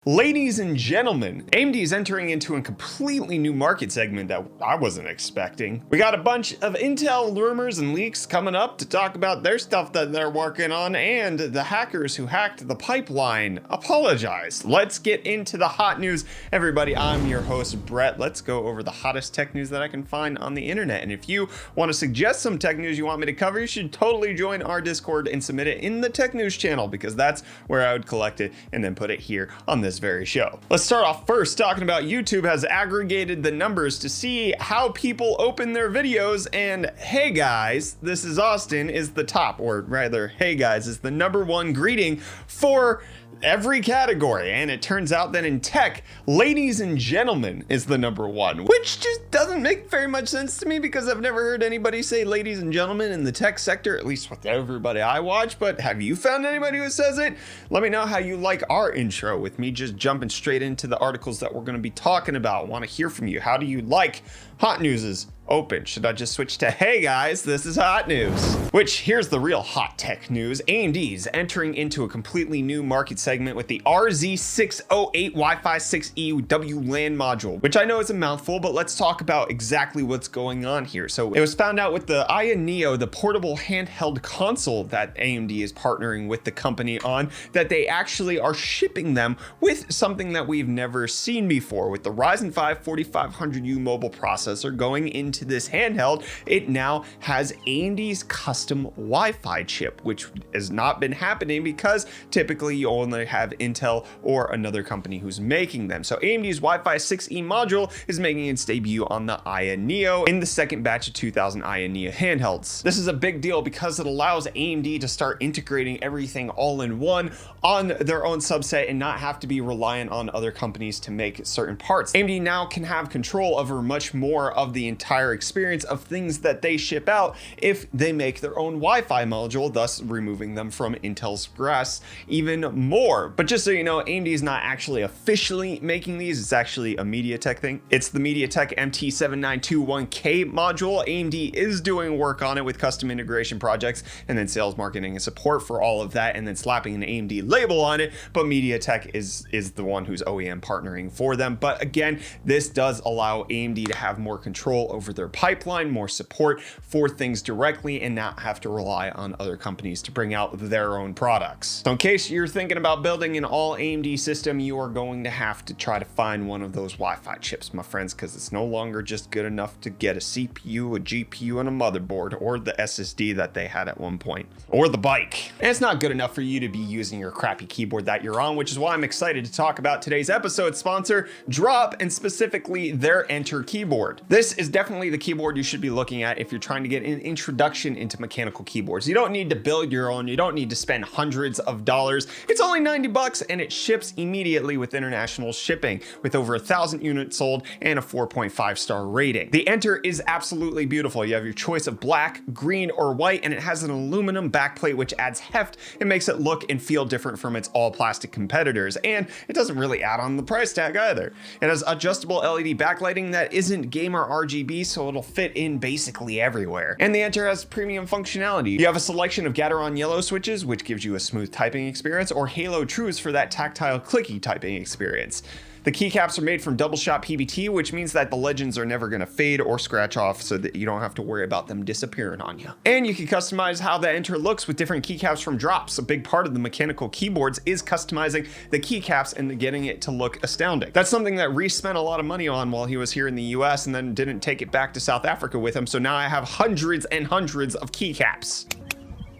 Ladies and gentlemen, AMD is entering into a completely new market segment that I wasn't expecting. We got a bunch of Intel rumors and leaks coming up to talk about their stuff that they're working on, and the hackers who hacked the pipeline apologized. Let's get into the hot news. Everybody, I'm your host, Brett. Let's go over the hottest tech news that I can find on the internet. And if you want to suggest some tech news you want me to cover, you should totally join our Discord and submit it in the tech news channel, because that's where I would collect it and then put it here on this very show. Let's start off first talking about YouTube has aggregated the numbers to see how people open their videos, and hey guys, this is Austin is the top, or rather, hey guys is the number one greeting for every category. And it turns out that in tech, ladies and gentlemen is the number one, which just doesn't make very much sense to me, because I've never heard anybody say ladies and gentlemen in the tech sector, at least with everybody I watch. But have you found anybody who says it? Let me know how you like our intro with me just jumping straight into the articles that we're going to be talking about. I want to hear from you. How do you like hot newses open? Should I just switch to hey guys, this is hot news? Which, here's the real hot tech news. AMD's entering into a completely new market segment with the RZ608 Wi-Fi 6E WLAN module, which I know is a mouthful, but let's talk about exactly what's going on here. So it was found out with the Aya Neo, the portable handheld console that AMD is partnering with the company on, that they actually are shipping them with something that we've never seen before. With the Ryzen 5 4500U mobile processor going into this handheld, it now has AMD's custom Wi-Fi chip, which has not been happening because typically you only have Intel or another company who's making them. So AMD's Wi-Fi 6E module is making its debut on the Aya Neo in the second batch of 2000 Aya Neo handhelds. This is a big deal because it allows AMD to start integrating everything all in one on their own subset and not have to be reliant on other companies to make certain parts. AMD now can have control over much more of the entire experience of things that they ship out if they make their own Wi-Fi module, thus removing them from Intel's grasp even more. But just so you know, AMD is not actually officially making these. It's actually a MediaTek thing. It's the MediaTek MT7921K module. AMD is doing work on it with custom integration projects and then sales, marketing, and support for all of that, and then slapping an AMD label on it. But MediaTek is the one who's OEM partnering for them. But again, this does allow AMD to have more control over their pipeline, more support for things directly, and not have to rely on other companies to bring out their own products. So in case you're thinking about building an all AMD system, you are going to have to try to find one of those Wi-Fi chips, my friends, because it's no longer just good enough to get a CPU, a GPU, and a motherboard, or the SSD that they had at one point, or the bike. And it's not good enough for you to be using your crappy keyboard that you're on, which is why I'm excited to talk about today's episode sponsor, Drop, and specifically their Enter keyboard. This is definitely the keyboard you should be looking at if you're trying to get an introduction into mechanical keyboards. You don't need to build your own. You don't need to spend hundreds of dollars. It's only 90 bucks and it ships immediately with international shipping, with over 1,000 units sold and a 4.5 star rating. The Enter is absolutely beautiful. You have your choice of black, green, or white, and it has an aluminum backplate which adds heft and makes it look and feel different from its all plastic competitors, and it doesn't really add on the price tag either. It has adjustable LED backlighting that isn't gamer RGB, so it'll fit in basically everywhere. And the Enter has premium functionality. You have a selection of Gateron yellow switches, which gives you a smooth typing experience, or Halo Trues for that tactile clicky typing experience. The keycaps are made from double shot PBT, which means that the legends are never going to fade or scratch off, so that you don't have to worry about them disappearing on you. And you can customize how the Enter looks with different keycaps from Drops. A big part of the mechanical keyboards is customizing the keycaps and getting it to look astounding. That's something that Reese spent a lot of money on while he was here in the US and then didn't take it back to South Africa with him, so now I have hundreds and hundreds of keycaps.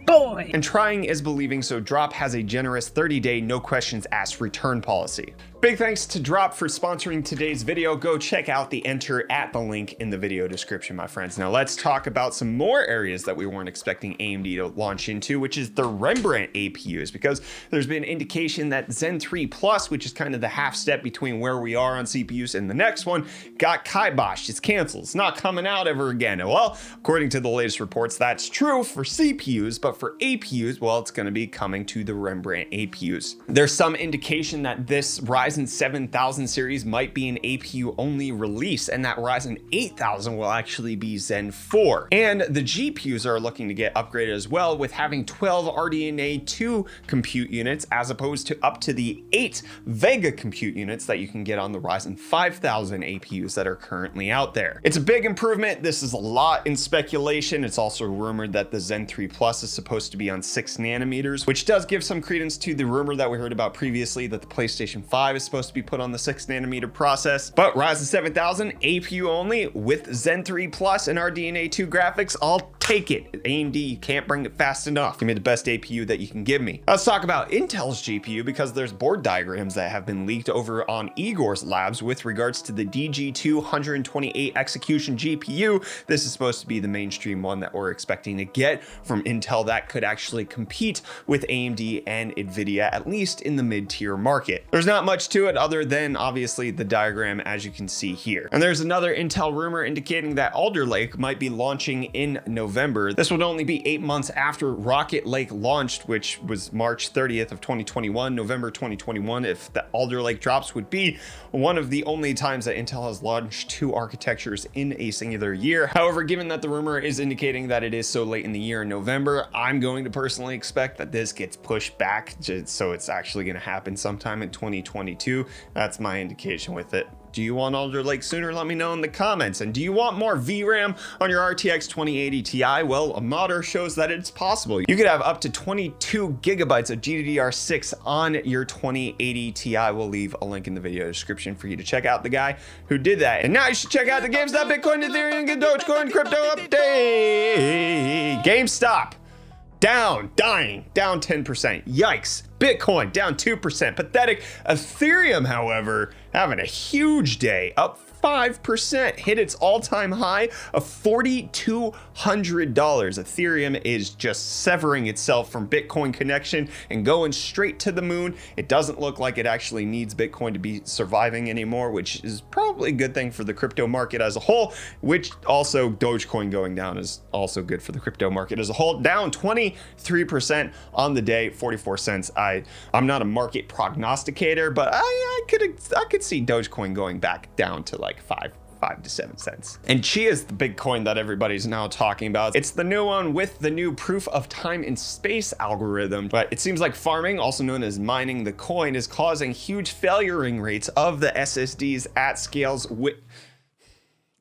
Boy. And trying is believing, so Drop has a generous 30-day no questions asked return policy. Big thanks to Drop for sponsoring today's video. Go check out the Enter at the link in the video description, my friends. Now let's talk about some more areas that we weren't expecting AMD to launch into, which is the Rembrandt APUs, because there's been indication that Zen 3 Plus, which is kind of the half step between where we are on CPUs and the next one, got kiboshed. It's canceled. It's not coming out ever again. Well, according to the latest reports, that's true for CPUs, but for APUs, well, it's going to be coming to the Rembrandt APUs. There's some indication that this Ryzen Ryzen 7000 series might be an APU only release, and that Ryzen 8000 will actually be Zen 4. And the GPUs are looking to get upgraded as well, with having 12 RDNA 2 compute units as opposed to up to the 8 Vega compute units that you can get on the Ryzen 5000 APUs that are currently out there. It's a big improvement. This is a lot in speculation. It's also rumored that the Zen 3 Plus is supposed to be on 6 nanometers, which does give some credence to the rumor that we heard about previously that the PlayStation 5 is supposed to be put on the 6 nanometer process. But Ryzen 7000 APU only with Zen 3 Plus and RDNA 2 graphics, I'll take it. AMD can't bring it fast enough. Give me the best APU that you can give me. Let's talk about Intel's GPU, because there's board diagrams that have been leaked over on Igor's labs with regards to the DG2 128 execution GPU. This is supposed to be the mainstream one that we're expecting to get from Intel that could actually compete with AMD and Nvidia, at least in the mid-tier market. There's not much to it other than obviously the diagram as you can see here. And there's another Intel rumor indicating that Alder Lake might be launching in November. This would only be 8 months after Rocket Lake launched, which was March 30th of 2021, November 2021. If the Alder Lake drops, would be one of the only times that Intel has launched 2 architectures in a singular year. However, given that the rumor is indicating that it is so late in the year in November, I'm going to personally expect that this gets pushed back, so it's actually going to happen sometime in 2022. That's my indication with it. Do you want Alder Lake sooner? Let me know in the comments. And do you want more VRAM on your RTX 2080 Ti? Well, a modder shows that it's possible. You could have up to 22 gigabytes of GDDR6 on your 2080 Ti. We'll leave a link in the video description for you to check out the guy who did that. And now you should check out the GameStop Bitcoin, Ethereum, and Dogecoin crypto update. GameStop. Dying, down 10%. Yikes. Bitcoin down 2%. Pathetic. Ethereum, however, having a huge day, up 5%, hit its all-time high of $4,200. Ethereum is just severing itself from Bitcoin connection and going straight to the moon. It doesn't look like it actually needs Bitcoin to be surviving anymore, which is probably a good thing for the crypto market as a whole, which also Dogecoin going down is also good for the crypto market as a whole. Down 23% on the day, 44 cents. I'm not a market prognosticator, but I could see Dogecoin going back down to like 5 to 7 cents. And Chia is the big coin that everybody's now talking about. It's the new one with the new proof of time and space algorithm, but it seems like farming, also known as mining the coin, is causing huge failuring rates of the SSDs at scales with...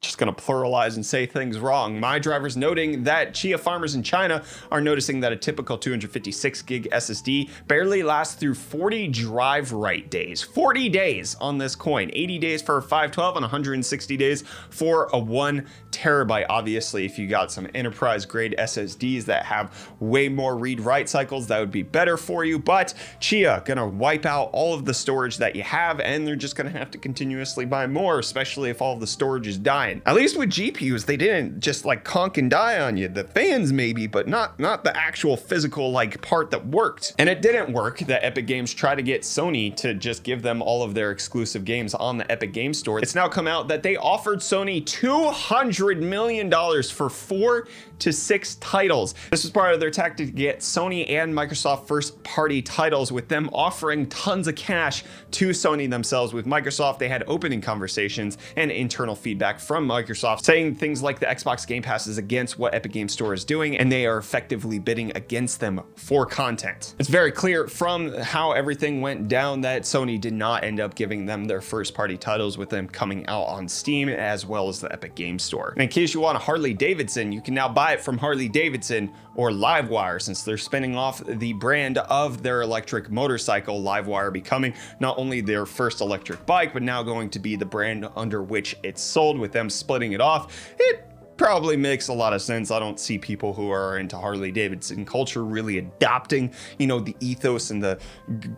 Just gonna pluralize and say things wrong. My driver's noting that Chia farmers in China are noticing that a typical 256 gig SSD barely lasts through 40 drive write days. 40 days on this coin, 80 days for a 512 and 160 days for a 1 terabyte. Obviously, if you got some enterprise grade SSDs that have way more read write cycles, that would be better for you. But Chia gonna wipe out all of the storage that you have, and they're just gonna have to continuously buy more, especially if all of the storage is dying. At least with GPUs, they didn't just like conk and die on you. The fans maybe, but not the actual physical like part that worked. And it didn't work. The Epic Games tried to get Sony to just give them all of their exclusive games on the Epic Games Store. It's now come out that they offered Sony $200 million for 4 to 6 titles. This was part of their tactic to get Sony and Microsoft first party titles, with them offering tons of cash to Sony themselves. With Microsoft, they had opening conversations and internal feedback from Microsoft saying things like the Xbox Game Pass is against what Epic Games Store is doing, and they are effectively bidding against them for content. It's very clear from how everything went down that Sony did not end up giving them their first party titles, with them coming out on Steam as well as the Epic Games Store. And in case you want a Harley Davidson, you can now buy it from Harley Davidson or Livewire, since they're spinning off the brand of their electric motorcycle, Livewire becoming not only their first electric bike, but now going to be the brand under which it's sold. With them splitting it off, it probably makes a lot of sense. I don't see people who are into Harley Davidson culture really adopting, the ethos and the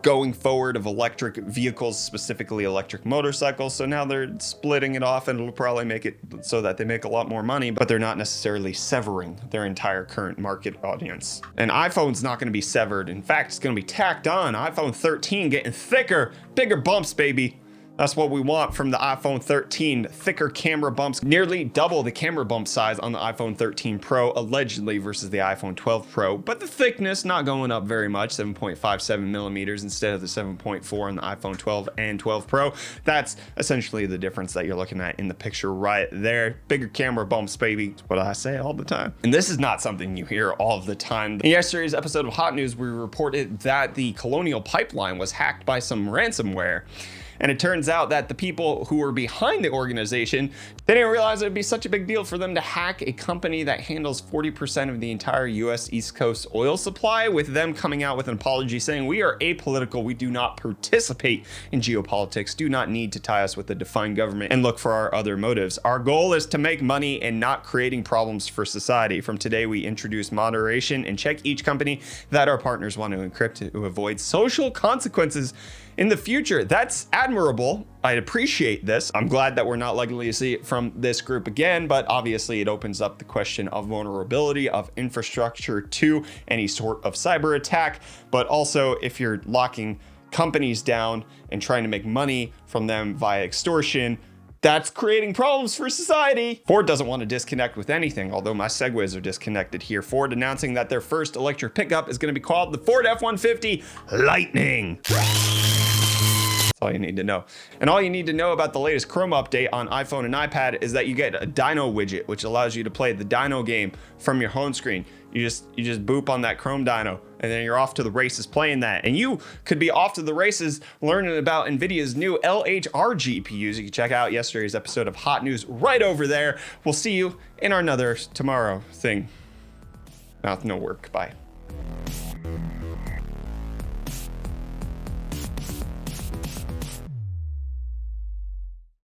going forward of electric vehicles, specifically electric motorcycles. So now they're splitting it off, and it'll probably make it so that they make a lot more money, but they're not necessarily severing their entire current market audience. And iPhone's not going to be severed. In fact, it's going to be tacked on. iPhone 13 getting thicker, bigger bumps, baby. That's what we want from the iPhone 13. Thicker camera bumps, nearly double the camera bump size on the iPhone 13 Pro, allegedly, versus the iPhone 12 Pro. But the thickness not going up very much, 7.57 millimeters instead of the 7.4 on the iPhone 12 and 12 Pro. That's essentially the difference that you're looking at in the picture right there. Bigger camera bumps, baby. That's what I say all the time. And this is not something you hear all of the time. In yesterday's episode of Hot News, we reported that the Colonial Pipeline was hacked by some ransomware. And it turns out that the people who were behind the organization, they didn't realize it would be such a big deal for them to hack a company that handles 40% of the entire US East Coast oil supply, with them coming out with an apology saying, we are apolitical, we do not participate in geopolitics, do not need to tie us with the defined government and look for our other motives. Our goal is to make money and not creating problems for society. From today, we introduce moderation and check each company that our partners want to encrypt to avoid social consequences in the future. That's admirable. I appreciate this. I'm glad that we're not likely to see it from this group again, but obviously it opens up the question of vulnerability of infrastructure to any sort of cyber attack. But also, if you're locking companies down and trying to make money from them via extortion, that's creating problems for society. Ford doesn't want to disconnect with anything, although my segues are disconnected here. Ford announcing that their first electric pickup is going to be called the Ford F-150 Lightning. That's all you need to know. And all you need to know about the latest Chrome update on iPhone and iPad is that you get a Dino widget, which allows you to play the Dino game from your home screen. You just boop on that Chrome Dino, and then you're off to the races playing that. And you could be off to the races learning about NVIDIA's new LHR GPUs. You can check out yesterday's episode of Hot News right over there. We'll see you in our another tomorrow thing. Mouth no work. Bye.